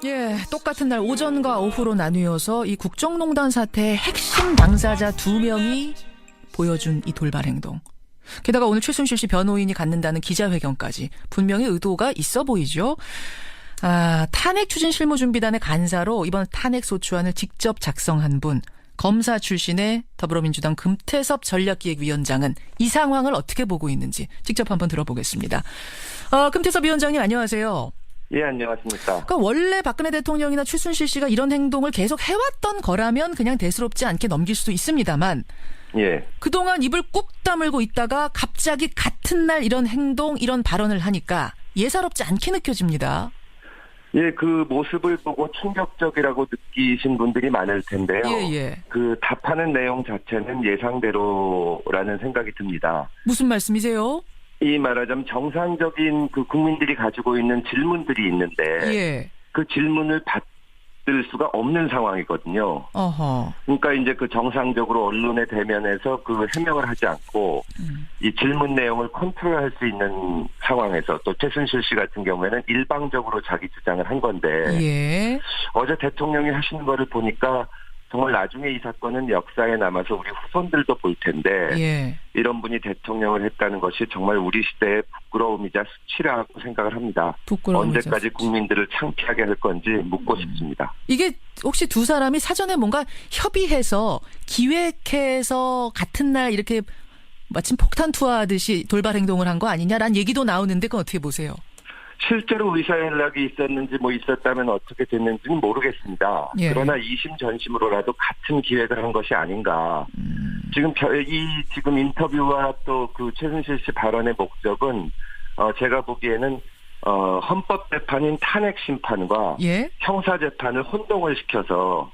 예, 똑같은 날 오전과 오후로 나뉘어서 이 국정농단 사태의 핵심 당사자 2명이 보여준 이 돌발 행동. 게다가 오늘 최순실 씨 변호인이 갖는다는 기자회견까지 분명히 의도가 있어 보이죠. 탄핵추진실무준비단의 간사로 이번 탄핵소추안을 직접 작성한 분, 검사 출신의 더불어민주당 금태섭 전략기획위원장은 이 상황을 어떻게 보고 있는지 직접 한번 들어보겠습니다. 금태섭 위원장님 안녕하세요. 예, 안녕하십니까. 그러니까 원래 박근혜 대통령이나 최순실 씨가 이런 행동을 계속 해왔던 거라면 그냥 대수롭지 않게 넘길 수도 있습니다만 예. 그동안 입을 꾹 다물고 있다가 갑자기 같은 날 이런 행동, 이런 발언을 하니까 예사롭지 않게 느껴집니다. 예, 그 모습을 보고 충격적이라고 느끼신 분들이 많을 텐데요. 예. 그 답하는 내용 자체는 예상대로라는 생각이 듭니다. 무슨 말씀이세요? 이 말하자면 정상적인 그 국민들이 가지고 있는 질문들이 있는데 예. 그 질문을 받을 수가 없는 상황이거든요. 어허. 그러니까 이제 그 정상적으로 언론에 대면해서 그 해명을 하지 않고 이 질문 내용을 컨트롤할 수 있는 상황에서 또 최순실 씨 같은 경우에는 일방적으로 자기 주장을 한 건데 예. 어제 대통령이 하시는 거를 보니까 정말 나중에 이 사건은 역사에 남아서 우리 후손들도 볼 텐데 예. 이런 분이 대통령을 했다는 것이 정말 우리 시대의 부끄러움이자 수치라고 생각을 합니다. 언제까지 국민들을 창피하게 할 건지 묻고 싶습니다. 이게 혹시 두 사람이 사전에 뭔가 협의해서 기획해서 같은 날 이렇게 마침 폭탄 투하하듯이 돌발 행동을 한 거 아니냐라는 얘기도 나오는데 그건 어떻게 보세요? 실제로 의사연락이 있었는지 있었다면 어떻게 됐는지는 모르겠습니다. 예. 그러나 이심전심으로라도 같은 기획을 한 것이 아닌가. 지금 인터뷰와 또 그 최순실 씨 발언의 목적은 제가 보기에는 헌법재판인 탄핵심판과 예? 형사재판을 혼동을 시켜서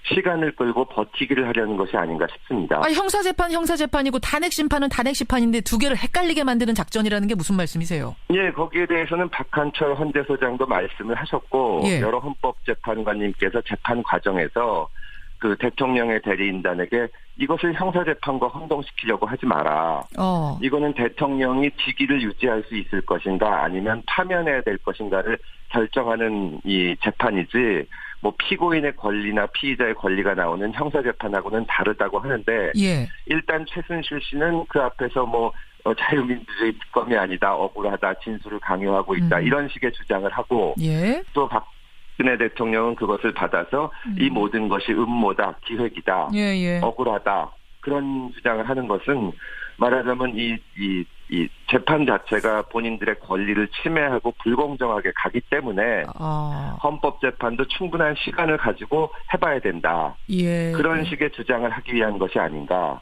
시간을 끌고 버티기를 하려는 것이 아닌가 싶습니다. 형사재판이고 탄핵심판은 탄핵심판인데 두 개를 헷갈리게 만드는 작전이라는 게 무슨 말씀이세요? 예, 거기에 대해서는 박한철 헌재소장도 말씀을 하셨고 예. 여러 헌법재판관님께서 재판 과정에서 그 대통령의 대리인단에게 이것을 형사재판과 혼동시키려고 하지 마라. 이거는 대통령이 직위를 유지할 수 있을 것인가 아니면 파면해야 될 것인가를 결정하는 이 재판이지 피고인의 권리나 피의자의 권리가 나오는 형사재판하고는 다르다고 하는데 예. 일단 최순실 씨는 그 앞에서 자유민주주의 특검이 아니다, 억울하다, 진술을 강요하고 있다 이런 식의 주장을 하고 예. 또 박근혜 대통령은 그것을 받아서 이 모든 것이 음모다, 기획이다, 예. 억울하다 그런 주장을 하는 것은 말하자면 이 재판 자체가 본인들의 권리를 침해하고 불공정하게 가기 때문에 헌법재판도 충분한 시간을 가지고 해봐야 된다. 예. 그런 식의 주장을 하기 위한 것이 아닌가.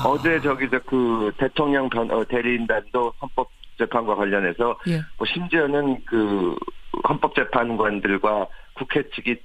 어제 그 대통령 대리인단도 헌법재판과 관련해서 예. 심지어는 그 헌법재판관들과 국회 측이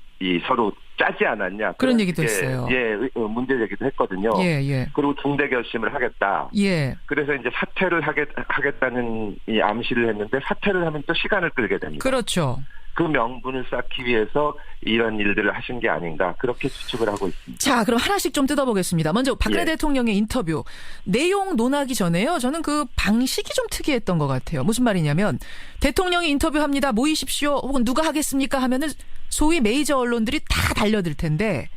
서로 짜지 않았냐. 그런 얘기도 했어요. 예, 문제 제기도 했거든요. 예. 그리고 중대 결심을 하겠다. 예. 그래서 이제 사퇴를 하겠다는 이 암시를 했는데 사퇴를 하면 또 시간을 끌게 됩니다. 그렇죠. 그 명분을 쌓기 위해서 이런 일들을 하신 게 아닌가 그렇게 추측을 하고 있습니다. 자, 그럼 하나씩 좀 뜯어보겠습니다. 먼저 박근혜 예. 대통령의 인터뷰. 내용 논하기 전에요. 저는 그 방식이 좀 특이했던 것 같아요. 무슨 말이냐면 대통령이 인터뷰합니다. 모이십시오. 혹은 누가 하겠습니까 하면은 소위 메이저 언론들이 다 달려들 텐데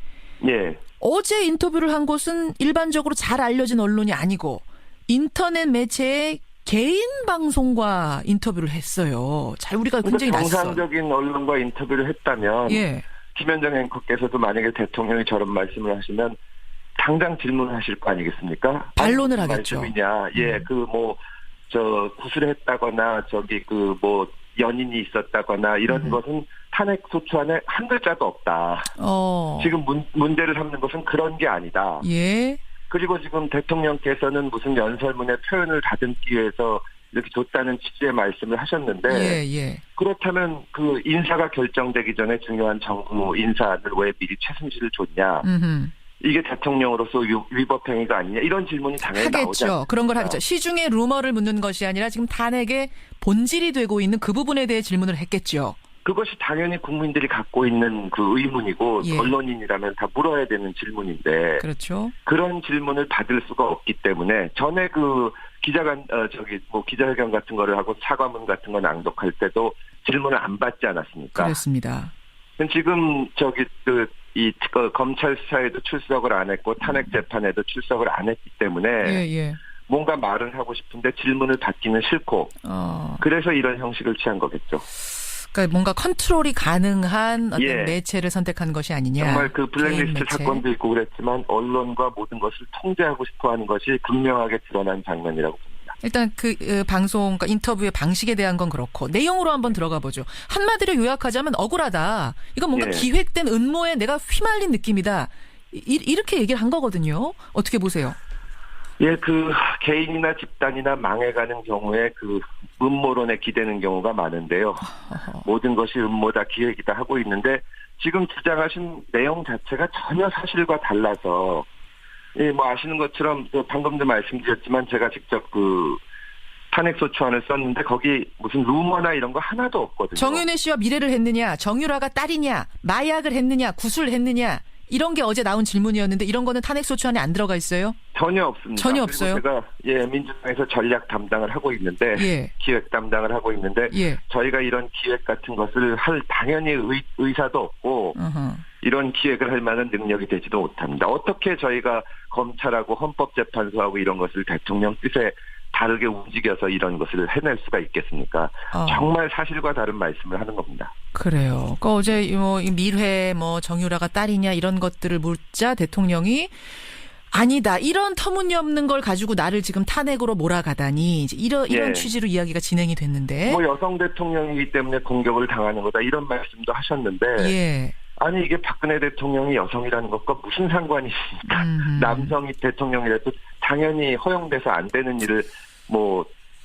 예. 어제 인터뷰를 한 곳은 일반적으로 잘 알려진 언론이 아니고 인터넷 매체의 개인 방송과 인터뷰를 했어요. 우리가 굉장히 정상적인 언론과 인터뷰를 했다면 예. 김현정 앵커께서도 만약에 대통령이 저런 말씀을 하시면 당장 질문하실 거 아니겠습니까? 반론을 하겠죠. 말씀이냐? 예, 구술을 했다거나 연인이 있었다거나 이런 것은 탄핵 소추안에 한 글자도 없다. 지금 문제를 삼는 것은 그런 게 아니다. 예. 그리고 지금 대통령께서는 무슨 연설문에 표현을 다듬기 위해서 이렇게 줬다는 취지의 말씀을 하셨는데 예. 그렇다면 그 인사가 결정되기 전에 중요한 정부 인사안을 왜 미리 최순실을 줬냐. 이게 대통령으로서 위법 행위가 아니냐. 이런 질문이 당연히 나오죠. 하겠죠. 그런 걸 하겠죠. 시중에 루머를 묻는 것이 아니라 지금 탄핵의 본질이 되고 있는 그 부분에 대해 질문을 했겠죠. 그것이 당연히 국민들이 갖고 있는 그 의문이고 예. 언론인이라면 다 물어야 되는 질문인데 그렇죠. 그런 질문을 받을 수가 없기 때문에 전에 그 기자회견 같은 거를 하고 사과문 같은 거 낭독할 때도 질문을 안 받지 않았습니까? 그렇습니다. 지금 검찰 수사에도 출석을 안 했고 탄핵 재판에도 출석을 안 했기 때문에 뭔가 말은 하고 싶은데 질문을 받기는 싫고 그래서 이런 형식을 취한 거겠죠. 그러니까 뭔가 컨트롤이 가능한 어떤 매체를 선택한 것이 아니냐. 정말 그 블랙리스트 사건도 있고 그랬지만 언론과 모든 것을 통제하고 싶어하는 것이 분명하게 드러난 장면이라고 봅니다. 일단 방송, 그러니까 인터뷰의 방식에 대한 건 그렇고 내용으로 한번 들어가 보죠. 한마디로 요약하자면 억울하다. 이건 뭔가 기획된 음모에 내가 휘말린 느낌이다. 이렇게 얘기를 한 거거든요. 어떻게 보세요? 개인이나 집단이나 망해가는 경우에 음모론에 기대는 경우가 많은데요. 모든 것이 음모다, 기획이다 하고 있는데 지금 주장하신 내용 자체가 전혀 사실과 달라서 아시는 것처럼 방금도 말씀드렸지만 제가 직접 탄핵소추안을 썼는데 거기 무슨 루머나 이런 거 하나도 없거든요. 정윤회 씨와 미래를 했느냐, 정유라가 딸이냐, 마약을 했느냐, 구술했느냐 이런 게 어제 나온 질문이었는데 이런 거는 탄핵소추안에 안 들어가 있어요? 전혀 없습니다. 전혀 없어요? 제가 민주당에서 전략 담당을 하고 있는데 기획 담당을 하고 있는데 저희가 이런 기획 같은 것을 할 당연히 의사도 없고 이런 기획을 할 만한 능력이 되지도 못합니다. 어떻게 저희가 검찰하고 헌법재판소하고 이런 것을 대통령 뜻에 다르게 움직여서 이런 것을 해낼 수가 있겠습니까? 정말 사실과 다른 말씀을 하는 겁니다. 그래요. 그러니까 어제 밀회 정유라가 딸이냐 이런 것들을 묻자 대통령이 아니다. 이런 터무니없는 걸 가지고 나를 지금 탄핵으로 몰아가다니 이런 취지로 이야기가 진행이 됐는데. 여성 대통령이기 때문에 공격을 당하는 거다 이런 말씀도 하셨는데. 아니 이게 박근혜 대통령이 여성이라는 것과 무슨 상관이 있습니까? 남성이 대통령이라도 당연히 허용돼서 안 되는 일을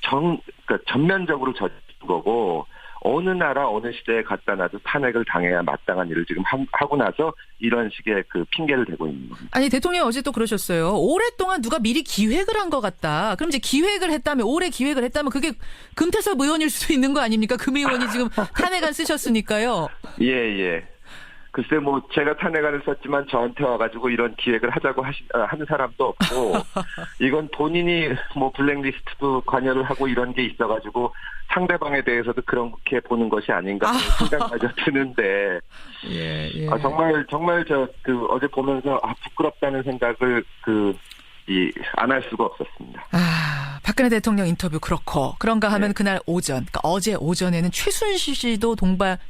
그러니까 전면적으로 저지른 거고 어느 나라 어느 시대에 갖다 놔도 탄핵을 당해야 마땅한 일을 지금 하고 나서 이런 식의 핑계를 대고 있는 겁니다. 아니 대통령이 어제 또 그러셨어요. 오랫동안 누가 미리 기획을 한 것 같다. 그럼 이제 기획을 했다면 오래 기획을 했다면 그게 금태섭 의원일 수도 있는 거 아닙니까? 금 의원이 지금 탄핵안 쓰셨으니까요. 글쎄 제가 탄핵안을 썼지만 저한테 와가지고 이런 기획을 하자고 하는 사람도 없고 이건 본인이 블랙리스트도 관여를 하고 이런 게 있어가지고 상대방에 대해서도 그렇게 보는 것이 아닌가 하는 생각마저 드는데 정말 어제 보면서 부끄럽다는 생각을 안 할 수가 없었습니다. 박근혜 대통령 인터뷰 그렇고 그런가 하면 그날 오전, 그러니까 어제 오전에는 최순실 씨도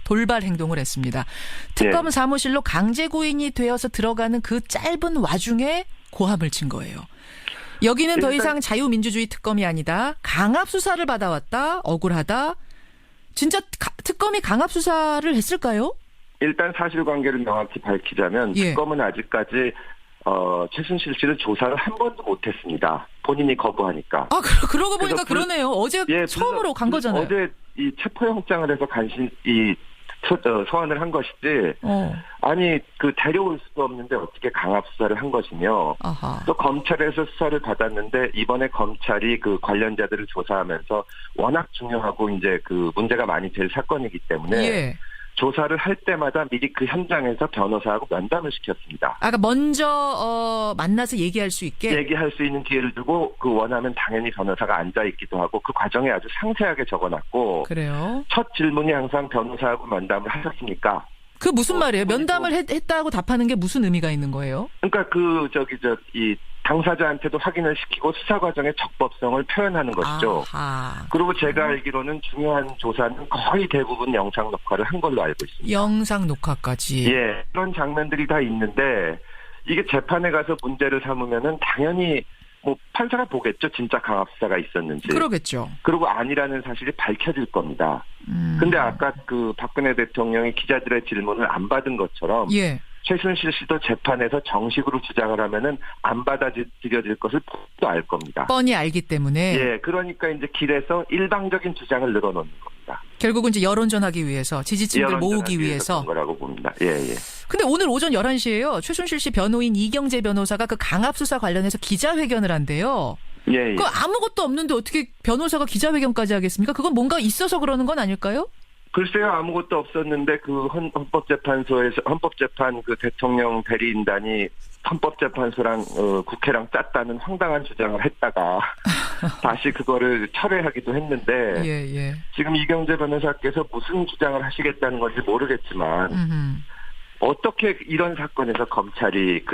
돌발 행동을 했습니다. 특검 사무실로 강제 구인이 되어서 들어가는 그 짧은 와중에 고함을 친 거예요. 여기는 더 이상 자유민주주의 특검이 아니다. 강압 수사를 받아왔다. 억울하다. 진짜 특검이 강압 수사를 했을까요? 일단 사실관계를 명확히 밝히자면 특검은 아직까지 최순실 씨를 조사를 한 번도 못했습니다. 본인이 거부하니까. 그러고 보니까 그러네요. 어제 처음으로 간 거잖아요. 어제 이 체포영장을 해서 소환을 한 것이지. 아니 데려올 수도 없는데 어떻게 강압 수사를 한 것이며. 또 검찰에서 수사를 받았는데 이번에 검찰이 관련자들을 조사하면서 워낙 중요하고 이제 문제가 많이 될 사건이기 때문에. 조사를 할 때마다 미리 그 현장에서 변호사하고 면담을 시켰습니다. 먼저 만나서 얘기할 수 있게? 얘기할 수 있는 기회를 두고 원하면 당연히 변호사가 앉아있기도 하고 그 과정에 아주 상세하게 적어놨고. 그래요? 첫 질문이 항상 변호사하고 면담을 하셨습니까? 그 무슨 말이에요? 면담을 했다고 답하는 게 무슨 의미가 있는 거예요? 그러니까 당사자한테도 확인을 시키고 수사 과정의 적법성을 표현하는 것이죠. 그리고 제가 알기로는 중요한 조사는 거의 대부분 영상 녹화를 한 걸로 알고 있습니다. 영상 녹화까지. 그런 장면들이 다 있는데 이게 재판에 가서 문제를 삼으면은 당연히 판사가 보겠죠. 진짜 강압 수사가 있었는지. 그러겠죠. 그리고 아니라는 사실이 밝혀질 겁니다. 근데 아까 박근혜 대통령이 기자들의 질문을 안 받은 것처럼 최순실 씨도 재판에서 정식으로 주장을 하면은 안 받아들여질 것을 또 알 겁니다. 뻔히 알기 때문에. 그러니까 이제 길에서 일방적인 주장을 늘어놓는 겁니다. 결국은 이제 여론전하기 위해서 지지층들 모으기 위해서. 그런 거라고 봅니다. 근데 오늘 오전 11시에요. 최순실 씨 변호인 이경재 변호사가 강압 수사 관련해서 기자회견을 한대요. 그 아무것도 없는데 어떻게 변호사가 기자회견까지 하겠습니까? 그건 뭔가 있어서 그러는 건 아닐까요? 글쎄요, 아무것도 없었는데 헌법재판 대통령 대리인단이 헌법재판소랑 국회랑 짰다는 황당한 주장을 했다가 다시 그거를 철회하기도 했는데 예. 지금 이경재 변호사께서 무슨 주장을 하시겠다는 건지 모르겠지만 어떻게 이런 사건에서 검찰이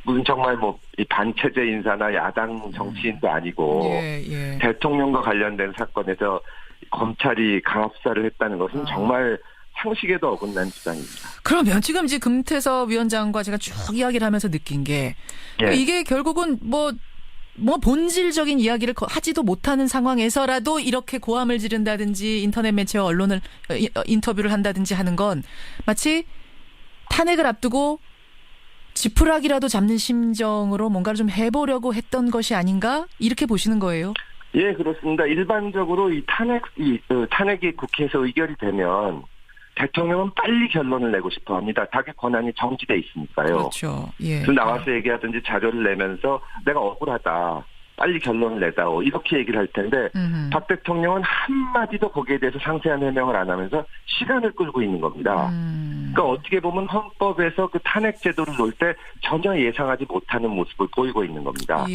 무슨 정말 이 반체제 인사나 야당 정치인도 아니고 대통령과 관련된 사건에서 검찰이 강압수사를 했다는 것은 정말 상식에도 어긋난 주장입니다. 그러면 지금 이제 금태섭 위원장과 제가 쭉 이야기를 하면서 느낀 게 이게 결국은 뭐 본질적인 이야기를 하지도 못하는 상황에서라도 이렇게 고함을 지른다든지 인터넷 매체와 언론을 인터뷰를 한다든지 하는 건 마치 탄핵을 앞두고 지푸라기라도 잡는 심정으로 뭔가를 좀 해보려고 했던 것이 아닌가 이렇게 보시는 거예요? 예, 그렇습니다. 일반적으로 이 탄핵이 국회에서 의결이 되면 대통령은 빨리 결론을 내고 싶어 합니다. 자기 권한이 정지돼 있으니까요. 그렇죠. 예. 나와서 얘기하든지 자료를 내면서 내가 억울하다. 빨리 결론을 내다오. 이렇게 얘기를 할 텐데 박 대통령은 한마디도 거기에 대해서 상세한 해명을 안 하면서 시간을 끌고 있는 겁니다. 그러니까 어떻게 보면 헌법에서 그 탄핵 제도를 놓을 때 전혀 예상하지 못하는 모습을 보이고 있는 겁니다.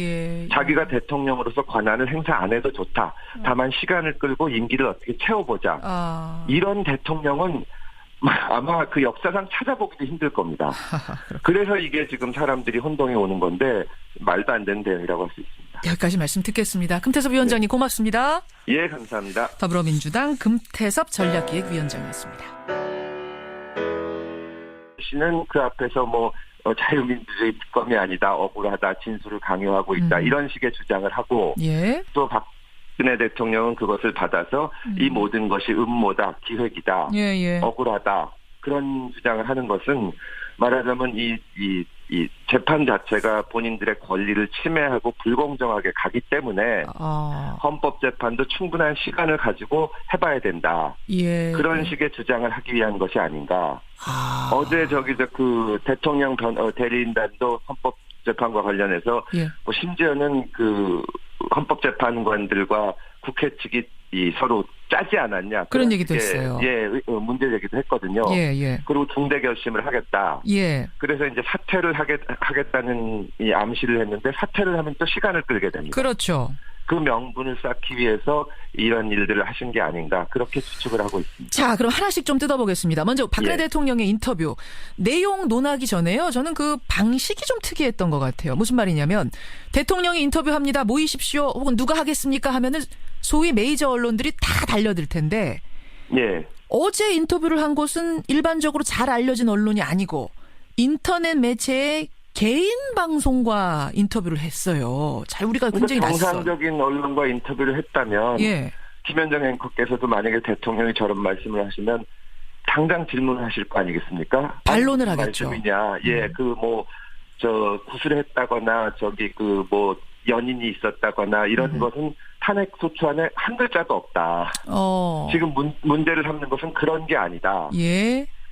자기가 대통령으로서 권한을 행사 안 해도 좋다. 다만 시간을 끌고 임기를 어떻게 채워보자. 이런 대통령은 아마 그 역사상 찾아보기도 힘들 겁니다. 그래서 이게 지금 사람들이 혼동이 오는 건데 말도 안 되는 대응이라고 할 수 있습니다. 여기까지 말씀 듣겠습니다. 금태섭 위원장님 고맙습니다. 예, 감사합니다. 더불어민주당 금태섭 전략기획위원장이었습니다. 씨는 그 앞에서 자유민주주의 특검이 아니다, 억울하다, 진술을 강요하고 있다 이런 식의 주장을 하고 또 박근혜 대통령은 그것을 받아서 이 모든 것이 음모다, 기획이다, 억울하다 그런 주장을 하는 것은 말하자면 이 재판 자체가 본인들의 권리를 침해하고 불공정하게 가기 때문에 헌법재판도 충분한 시간을 가지고 해봐야 된다. 그런 식의 주장을 하기 위한 것이 아닌가. 어제 그 대통령 대리인단도 헌법재판과 관련해서 심지어는 그 헌법재판관들과 국회 측이 서로 짜지 않았냐. 그런 얘기도 했어요. 문제 제기도 했거든요. 그리고 중대 결심을 하겠다. 그래서 이제 사퇴를 하겠다는 이 암시를 했는데 사퇴를 하면 또 시간을 끌게 됩니다. 그렇죠. 그 명분을 쌓기 위해서 이런 일들을 하신 게 아닌가 그렇게 추측을 하고 있습니다. 자, 그럼 하나씩 좀 뜯어보겠습니다. 먼저 박근혜 대통령의 인터뷰 내용 논하기 전에요. 저는 그 방식이 좀 특이했던 것 같아요. 무슨 말이냐면 대통령이 인터뷰합니다. 모이십시오. 혹은 누가 하겠습니까 하면은 소위 메이저 언론들이 다 달려들 텐데 어제 인터뷰를 한 곳은 일반적으로 잘 알려진 언론이 아니고 인터넷 매체의 개인 방송과 인터뷰를 했어요. 우리가 굉장히 정상적인 언론과 인터뷰를 했다면 김현정 앵커께서도 만약에 대통령이 저런 말씀을 하시면 당장 질문을 하실 거 아니겠습니까? 반론을 하겠죠. 말씀이냐? 구술을 했다거나 연인이 있었다거나 이런 것은 탄핵 소추안에 한 글자도 없다. 지금 문제를 삼는 것은 그런 게 아니다.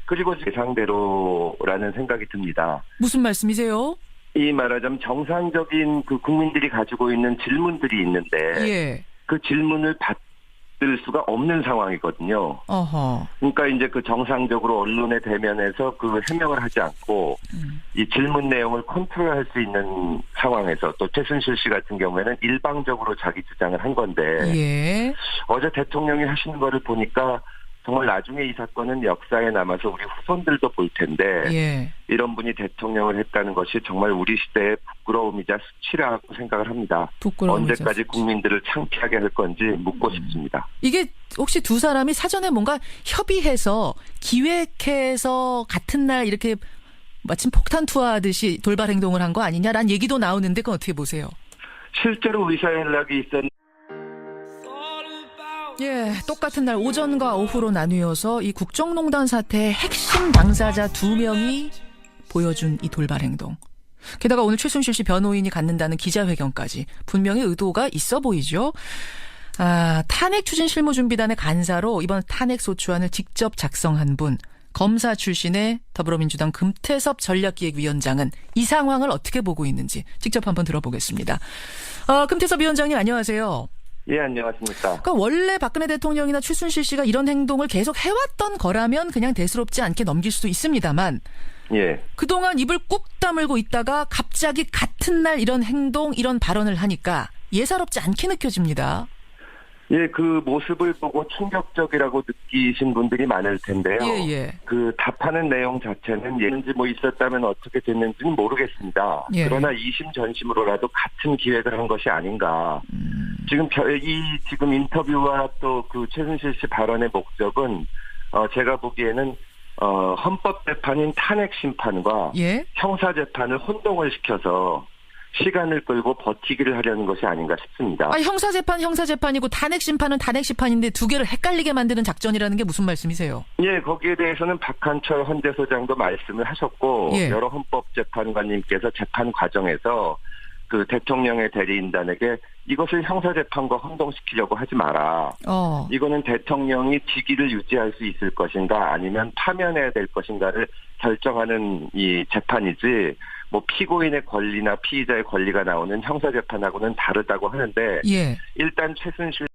그리고 예상대로라는 생각이 듭니다. 무슨 말씀이세요? 이 말하자면 정상적인 그 국민들이 가지고 있는 질문들이 있는데 그 질문을 받을 수가 없는 상황이거든요. 그러니까 이제 그 정상적으로 언론의 대면에서 그 해명을 하지 않고 이 질문 내용을 컨트롤할 수 있는 상황에서 또 최순실 씨 같은 경우에는 일방적으로 자기 주장을 한 건데 어제 대통령이 하시는 거를 보니까 정말 나중에 이 사건은 역사에 남아서 우리 후손들도 볼 텐데 이런 분이 대통령을 했다는 것이 정말 우리 시대의 부끄러움이자 수치라고 생각을 합니다. 언제까지 국민들을 창피하게 할 건지 묻고 싶습니다. 이게 혹시 두 사람이 사전에 뭔가 협의해서 기획해서 같은 날 이렇게 마침 폭탄 투하하듯이 돌발 행동을 한 거 아니냐라는 얘기도 나오는데 그건 어떻게 보세요? 실제로 의사연락이 있었는데 똑같은 날 오전과 오후로 나뉘어서 이 국정농단 사태의 핵심 당사자 2명이 보여준 이 돌발 행동. 게다가 오늘 최순실 씨 변호인이 갖는다는 기자회견까지 분명히 의도가 있어 보이죠. 탄핵 추진 실무준비단의 간사로 이번 탄핵 소추안을 직접 작성한 분, 검사 출신의 더불어민주당 금태섭 전략기획위원장은 이 상황을 어떻게 보고 있는지 직접 한번 들어보겠습니다. 금태섭 위원장님 안녕하세요. 예, 안녕하십니까. 그러니까 원래 박근혜 대통령이나 최순실 씨가 이런 행동을 계속 해왔던 거라면 그냥 대수롭지 않게 넘길 수도 있습니다만 그동안 입을 꾹 다물고 있다가 갑자기 같은 날 이런 행동, 이런 발언을 하니까 예사롭지 않게 느껴집니다. 예, 그 모습을 보고 충격적이라고 느끼신 분들이 많을 텐데요. 예. 그 답하는 내용 자체는 예는지 뭐 있었다면 어떻게 됐는지는 모르겠습니다. 예. 그러나 이심 전심으로라도 같은 기획을 한 것이 아닌가. 지금 인터뷰와 또 그 최순실 씨 발언의 목적은 제가 보기에는 헌법재판인 탄핵 심판과 예? 형사재판을 혼동을 시켜서 시간을 끌고 버티기를 하려는 것이 아닌가 싶습니다. 형사재판이고 탄핵심판은 탄핵심판인데 두 개를 헷갈리게 만드는 작전이라는 게 무슨 말씀이세요? 예, 거기에 대해서는 박한철 헌재소장도 말씀을 하셨고 예. 여러 헌법재판관님께서 재판 과정에서 그 대통령의 대리인단에게 이것을 형사재판과 혼동시키려고 하지 마라. 이거는 대통령이 직위를 유지할 수 있을 것인가 아니면 파면해야 될 것인가를 결정하는 이 재판이지 뭐 피고인의 권리나 피의자의 권리가 나오는 형사재판하고는 다르다고 하는데 예. 일단 최순실